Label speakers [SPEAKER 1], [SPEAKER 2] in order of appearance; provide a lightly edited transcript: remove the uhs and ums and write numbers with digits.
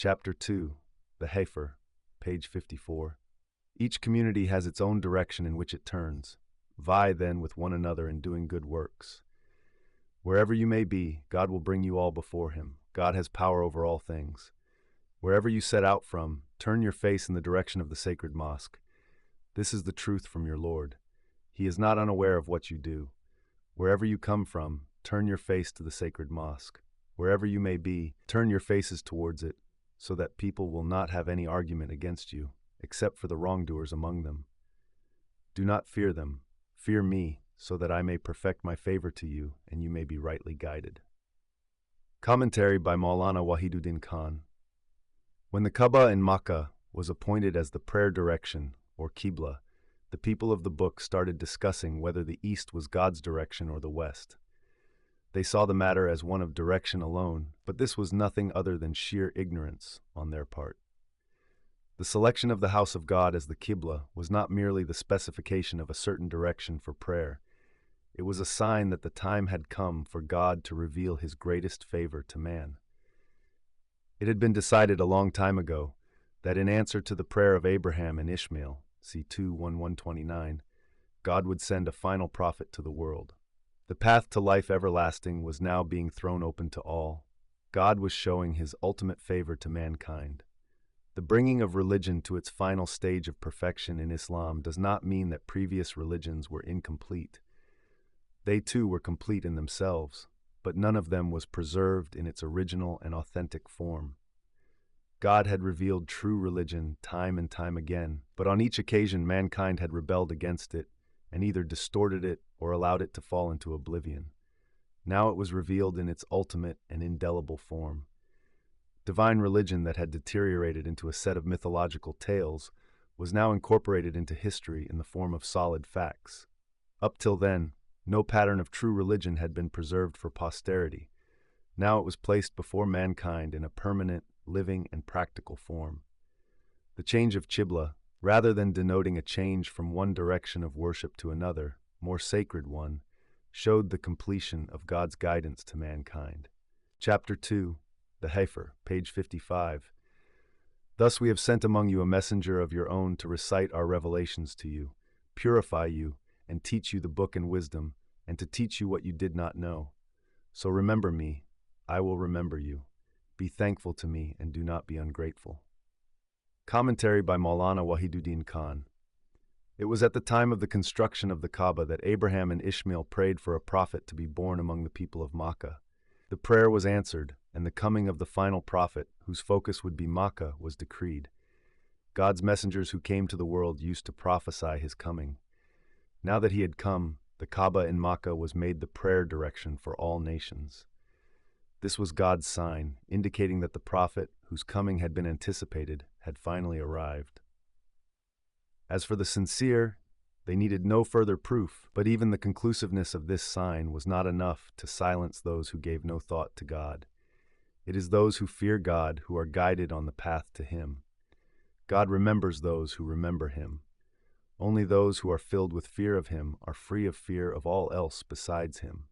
[SPEAKER 1] Chapter 2, the Heifer, page 54. Each community has its own direction in which it turns. Vie then with one another in doing good works. Wherever you may be, God will bring you all before him. God has power over all things. Wherever you set out from, turn your face in the direction of the Sacred Mosque. This is the truth from your Lord. He is not unaware of what you do. Wherever you come from, turn your face to the Sacred Mosque. Wherever you may be, turn your faces towards it, so that people will not have any argument against you, except for the wrongdoers among them. Do not fear them. Fear me, so that I may perfect my favor to you, and you may be rightly guided. Commentary by Maulana Wahiduddin Khan. When the Kaaba in Makkah was appointed as the prayer direction, or qiblah, the people of the book started discussing whether the east was God's direction or the west. They saw the matter as one of direction alone, but this was nothing other than sheer ignorance on their part. The selection of the house of God as the qiblah was not merely the specification of a certain direction for prayer. It was a sign that the time had come for God to reveal his greatest favor to man. It had been decided a long time ago that in answer to the prayer of Abraham and Ishmael, see 2:1-129, God would send a final prophet to the world. The path to life everlasting was now being thrown open to all. God was showing his ultimate favor to mankind. The bringing of religion to its final stage of perfection in Islam does not mean that previous religions were incomplete. They too were complete in themselves, but none of them was preserved in its original and authentic form. God had revealed true religion time and time again, but on each occasion mankind had rebelled against it and either distorted it or allowed it to fall into oblivion. Now it was revealed in its ultimate and indelible form. Divine religion that had deteriorated into a set of mythological tales was now incorporated into history in the form of solid facts. Up till then, no pattern of true religion had been preserved for posterity. Now it was placed before mankind in a permanent, living, and practical form. The change of qiblah, rather than denoting a change from one direction of worship to another, more sacred one, showed the completion of God's guidance to mankind. Chapter 2, the Heifer, page 55. Thus we have sent among you a messenger of your own to recite our revelations to you, purify you, and teach you the book and wisdom, and to teach you what you did not know. So remember me, I will remember you. Be thankful to me and do not be ungrateful. Commentary by Maulana Wahiduddin Khan. It was at the time of the construction of the Kaaba that Abraham and Ishmael prayed for a prophet to be born among the people of Makkah. The prayer was answered, and the coming of the final prophet, whose focus would be Makkah, was decreed. God's messengers who came to the world used to prophesy his coming. Now that he had come, the Kaaba in Makkah was made the prayer direction for all nations. This was God's sign, indicating that the prophet, whose coming had been anticipated, had finally arrived. As for the sincere, they needed no further proof, but even the conclusiveness of this sign was not enough to silence those who gave no thought to God. It is those who fear God who are guided on the path to him. God remembers those who remember him. Only those who are filled with fear of him are free of fear of all else besides him.